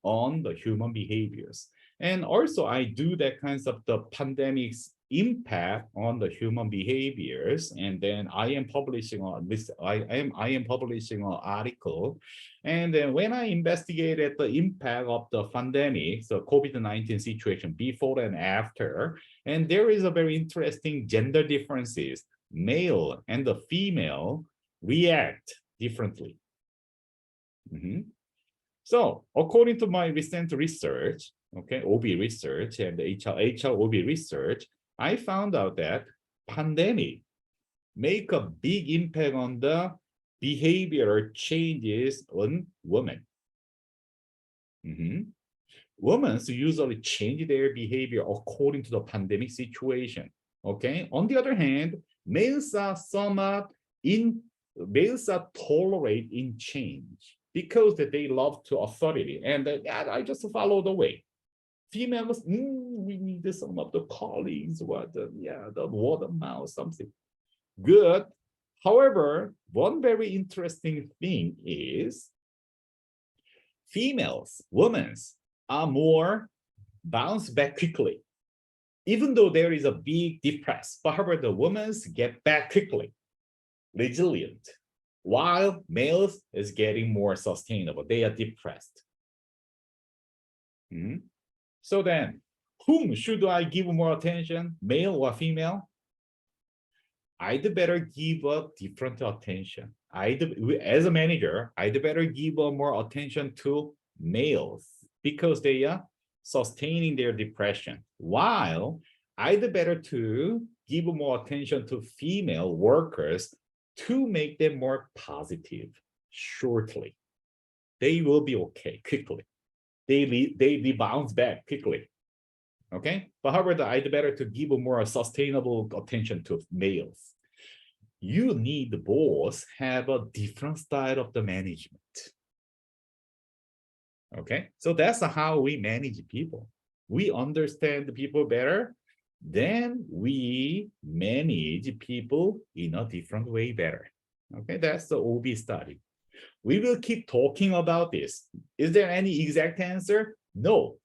on the human behaviors? And also I do that kinds of the pandemics impact on the human behaviors. And then I am publishing on this, I am publishing an article. And then when I investigated the impact of the pandemic, so COVID-19 situation before and after, and there is a very interesting gender differences. Male and the female react differently. So according to my recent research, okay, OB research and HR OB research, I found out that pandemic make a big impact on the behavioral changes on women. Women usually change their behavior according to the pandemic situation. Okay. On the other hand, males are tolerate in change because they love to authority and I just follow the way. Females, we need some of the colleagues, the word of mouth, something good. However, one very interesting thing is females, women are more bounce back quickly, even though there is a big depress. But however, the women get back quickly, resilient, while males is getting more sustainable. They are depressed. So then, whom should I give more attention, male or female? I'd better give a different attention. As a manager, I'd better give more attention to males because they are sustaining their depression, while I'd better to give more attention to female workers to make them more positive shortly. They will be okay quickly. They bounce back quickly. Okay, but however, I'd better to give more sustainable attention to males. You need both have a different style of the management. Okay, so that's how we manage people. We understand the people better, then we manage people in a different way better. Okay, that's the OB study. We will keep talking about this. Is there any exact answer? No.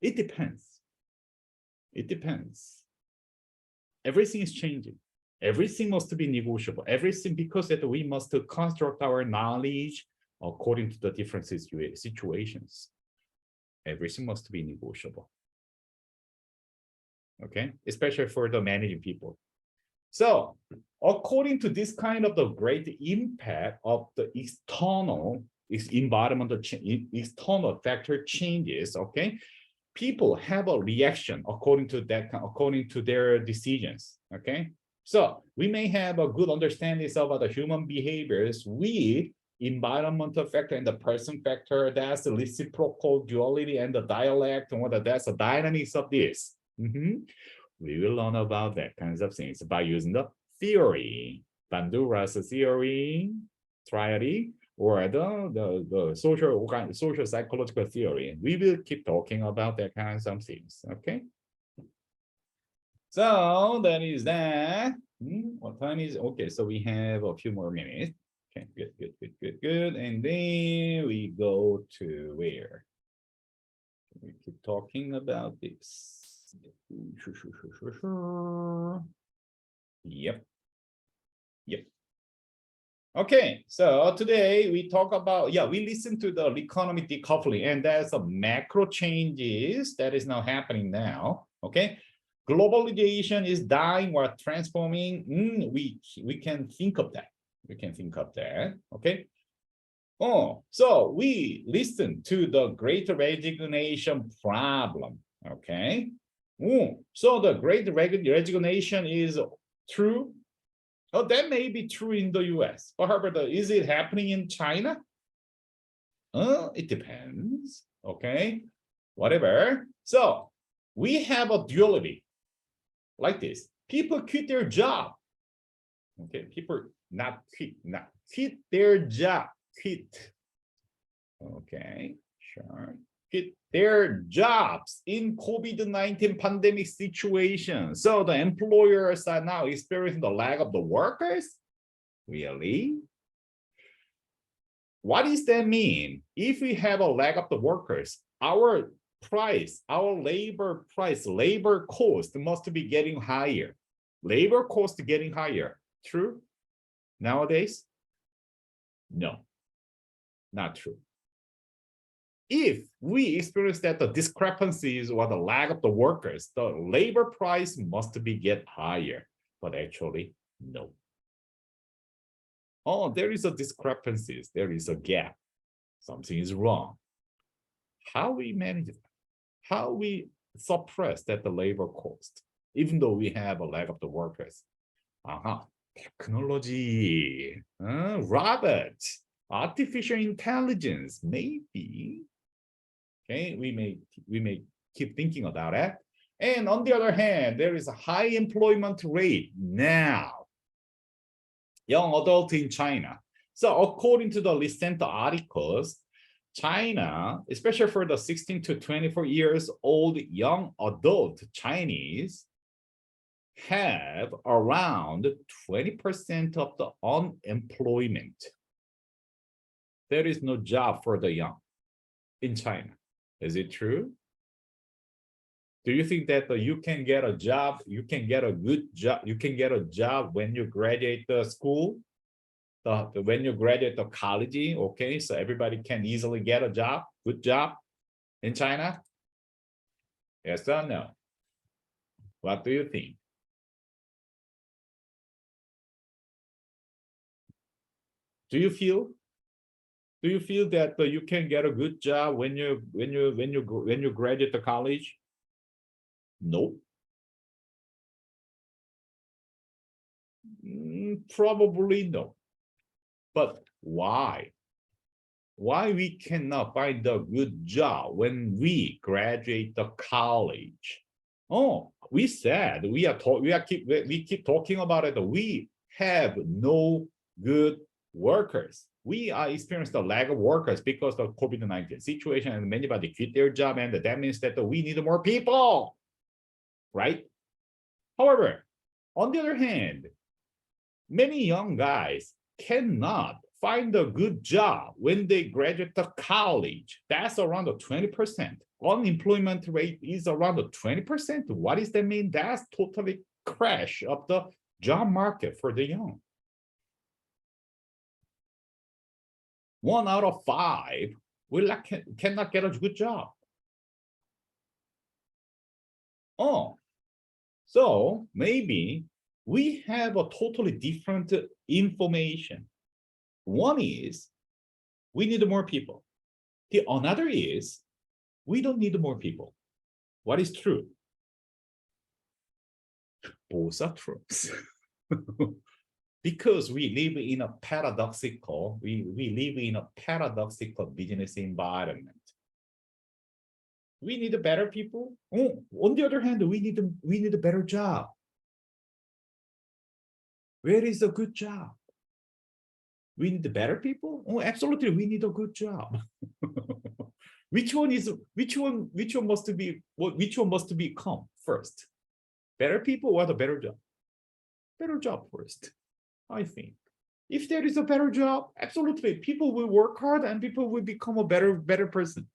It depends. It depends. Everything is changing. Everything must be negotiable. Everything because that we must construct our knowledge according to the different situations. Everything must be negotiable. Okay, especially for the managing people. So according to this kind of the great impact of the external environmental external factor changes, okay, people have a reaction according to that, according to their decisions. Okay, so we may have a good understanding about the human behaviors with environmental factor and the person factor. That's the reciprocal duality and the dialect, and what that's the dynamics of this. We will learn about that kinds of things by using the theory, Bandura's theory, triad, or the social psychological theory. We will keep talking about that kinds of things. Okay. So that is that. What time is okay? So we have a few more minutes. Okay, good. And then we go to where? We keep talking about this. Yep. Okay, so today we talk about, we listen to the economic decoupling, and there's a macro changes that is now happening now. Okay, globalization is dying or transforming. We can think of that. Okay. Oh, so we listen to the Great Resignation problem. Okay. So the Great Resignation is true. Oh, that may be true in the US. But however, is it happening in China? It depends. Okay, whatever. So we have a duality like this. People quit their job. Okay, people not quit their job. Quit. Okay, sure. Quit their jobs in COVID-19 pandemic situation. So the employers are now experiencing the lack of the workers. Really? What does that mean? If we have a lack of the workers, our price, our labor price, labor cost must be getting higher. Labor cost getting higher. True? Nowadays? No, not true. If we experience that the discrepancies or the lack of the workers, the labor price must be get higher. But actually, no. Oh, there is a discrepancies. There is a gap. Something is wrong. How we manage it? How we suppress that the labor cost, even though we have a lack of the workers? Technology, robots, artificial intelligence, maybe. Okay, we may keep thinking about it. And on the other hand, there is a high employment rate now. Young adult in China. So according to the recent articles, China, especially for the 16 to 24 years old young adult Chinese, have around 20% of the unemployment. There is no job for the young in China. Is it true? Do you think that you can get a job, you can get a good job, you can get a job when you graduate the school, when you graduate the college, okay? So everybody can easily get a job, good job in China? Yes or no? What do you think? Do you feel that you can get a good job when you graduate the college? Nope. Probably no. But why? Why we cannot find a good job when we graduate the college? Oh, we said we keep talking about it. We have no good workers. We are experiencing the lack of workers because of COVID-19 situation, and many quit their job, and that means that we need more people, right? However, on the other hand, many young guys cannot find a good job when they graduate the college. That's around 20%. Unemployment rate is around 20%. What does that mean? That's totally crash of the job market for the young. 1 out of 5 cannot get a good job. Oh, so maybe we have a totally different information. One is we need more people. The another is we don't need more people. What is true? Both are true. Because we live in a paradoxical, we live in a paradoxical business environment. We need better people. Oh, on the other hand, we need a better job. Where is a good job? We need better people. Oh, absolutely, we need a good job. Which one must become first? Better people or the better job? Better job first, I think. If there is a better job, absolutely, people will work hard and people will become a better person.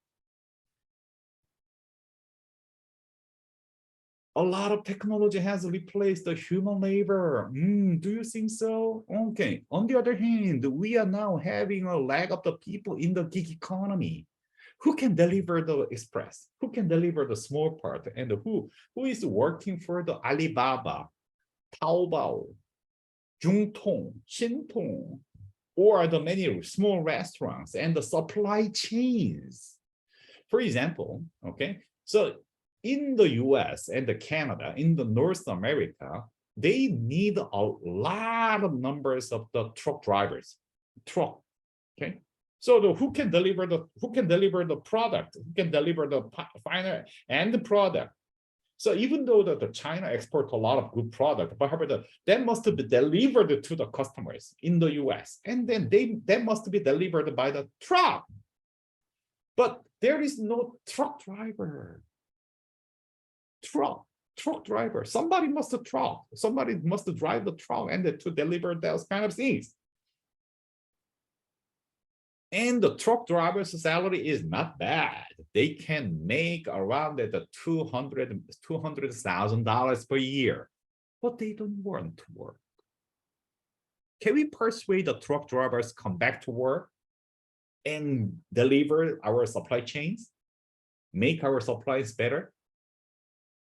A lot of technology has replaced the human labor. Do you think so? Okay. On the other hand, we are now having a lack of the people in the gig economy. Who can deliver the express? Who can deliver the small part? And who is working for the Alibaba, Taobao, Jungtong, Xintong, or the many small restaurants and the supply chains? For example, okay, so in the US and the Canada, in the North America, they need a lot of numbers of the truck drivers. Okay. So who can deliver the product, who can deliver the final and the product. So even though the China exports a lot of good product, but however, that must be delivered to the customers in the US, and then that must be delivered by the truck. But there is no truck driver. Truck driver. Somebody must drive the truck and to deliver those kind of things. And the truck driver's salary is not bad. They can make around the $200,000 per year, but they don't want to work. Can we persuade the truck drivers come back to work and deliver our supply chains, make our supplies better?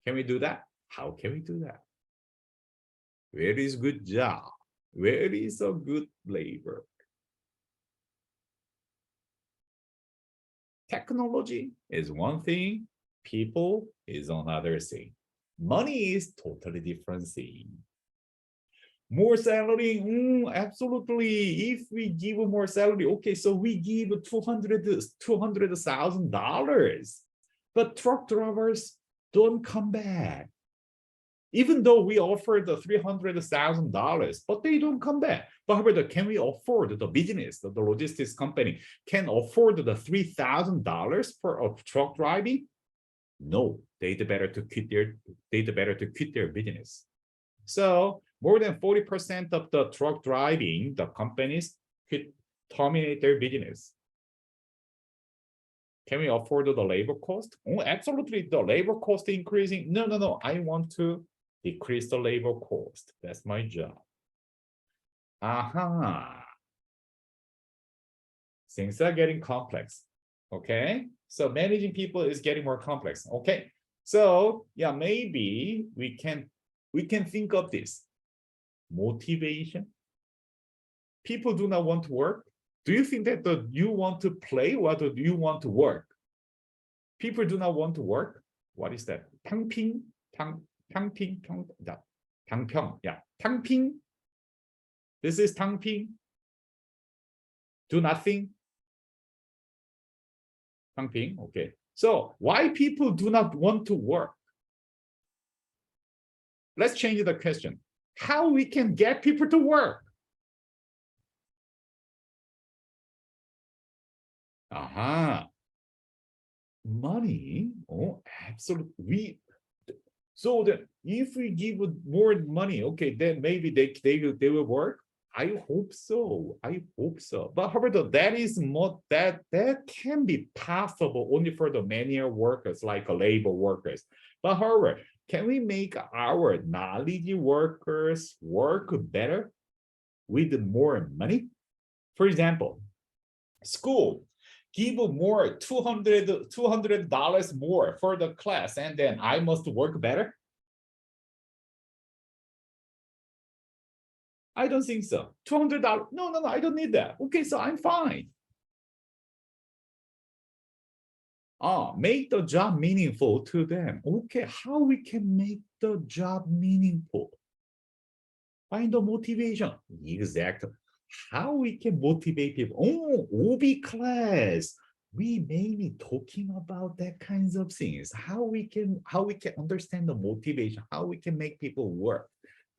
Can we do that? How can we do that? Where is good job? Where is a good labor? Technology is one thing, people is another thing. Money is totally different thing. More salary, absolutely. If we give more salary, okay, so we give $200,000, but truck drivers don't come back. Even though we offer the $300,000, but they don't come back. But however, can we afford the business, the logistics company can afford the $3,000 for a truck driving? No, they'd better to quit their business. So more than 40% of the truck driving, the companies could terminate their business. Can we afford the labor cost? Oh, absolutely. The labor cost increasing. No. I want to decrease the labor cost. That's my job. Things are getting complex. Okay. So managing people is getting more complex. Okay. So yeah, maybe we can think of this. Motivation. People do not want to work. Do you think that you want to play or do you want to work? People do not want to work. What is that? 탕핑. Yeah. 탕핑. This is 탕핑. Do nothing. 탕핑. Okay. So why people do not want to work? Let's change the question. How we can get people to work? Money. Oh, absolutely. So that if we give more money, okay, then maybe they will work. I hope so. But however, that is not that can be possible only for the manual workers like labor workers. But however, can we make our knowledge workers work better with more money? For example, school give more $200 more for the class, and then I must work better. I don't think so. $200. No, I don't need that. Okay, so I'm fine. Make the job meaningful to them. Okay, how we can make the job meaningful? Find the motivation. Exactly. How we can motivate people? Oh, OB class. We may be talking about that kinds of things. How we can understand the motivation, how we can make people work.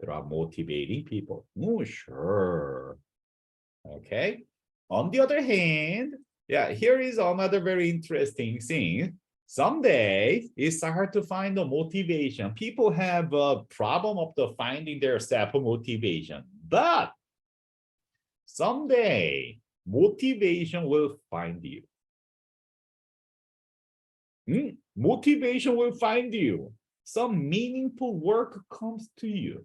There are motivating people. Oh, sure. Okay. On the other hand, yeah, here is another very interesting thing. Someday it's hard to find the motivation. People have a problem of finding their self-motivation, but someday motivation will find you. Motivation will find you. Some meaningful work comes to you.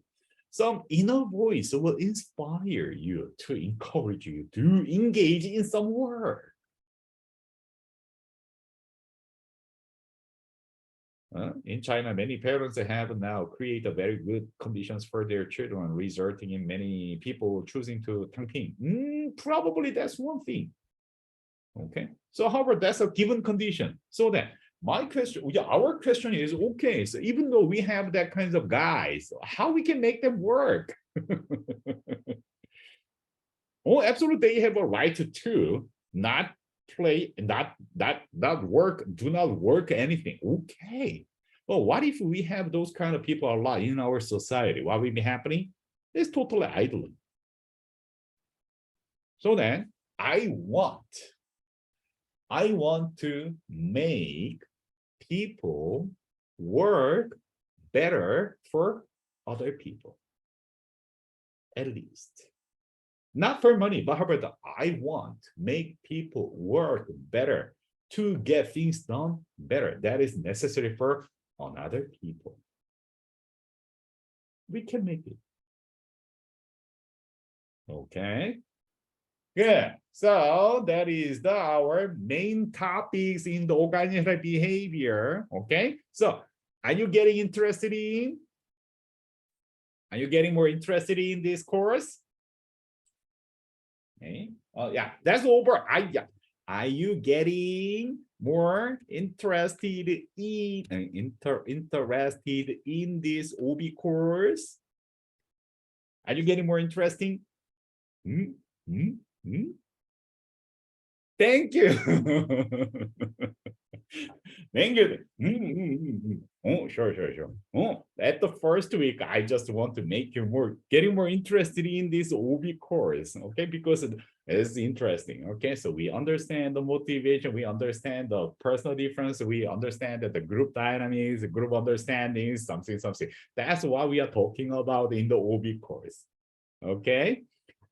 Some inner voice will inspire you to encourage you to engage in some work. In China, many parents have now created very good conditions for their children, resulting in many people choosing to 탕핑. Probably that's one thing. Okay, so however, that's a given condition. So that my question, our question is, okay, so even though we have that kinds of guys, how we can make them work? Oh, absolutely, they have a right to not play, not work, do not work anything. Okay. Well, what if we have those kind of people a lot in our society? What will be happening? It's totally idle. So then I want to make people work better for other people, at least. not for money, but how about the I want to make people work better, to get things done better. That is necessary for another people. We can make it. Okay. Good. So that is our main topics in the organizational behavior. Okay. So are you getting interested in? Are you getting more interested in this course? Okay. Oh yeah, that's over. Are you getting more interested in interested in this OB course? Are you getting more interesting? Thank you. Thank you. Oh, sure. Oh, at the first week, I just want to make you getting more interested in this OB course, okay? Because it's interesting, okay? So we understand the motivation, we understand the personal difference, we understand that the group dynamics, the group understanding, something. That's what we are talking about in the OB course, okay?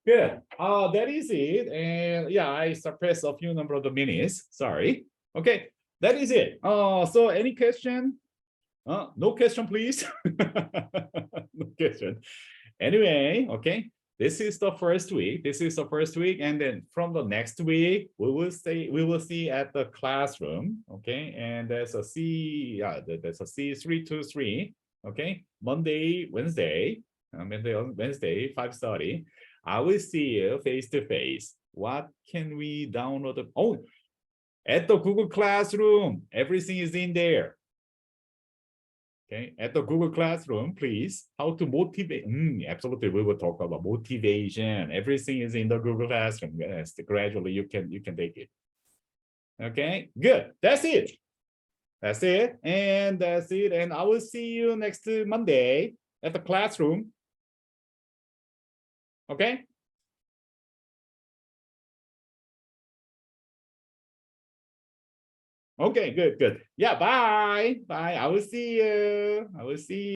Good. That is it. And yeah, I suppressed a few number of the minutes. Sorry. Okay, that is it. So any question? No question, please. No question. Anyway, okay. This is the first week. And then from the next week, we will see at the classroom. Okay, and there's a there's a C323. Okay, Monday, Wednesday, Wednesday, 5:30. I will see you face to face. What can we download? Oh, at the Google Classroom, everything is in there. Okay, at the Google Classroom, please. How to motivate? Absolutely, we will talk about motivation. Everything is in the Google Classroom. Yes, gradually you can take it. Okay, good. That's it. And that's it. And I will see you next Monday at the classroom. Okay. Okay, good. Yeah, bye. I will see you.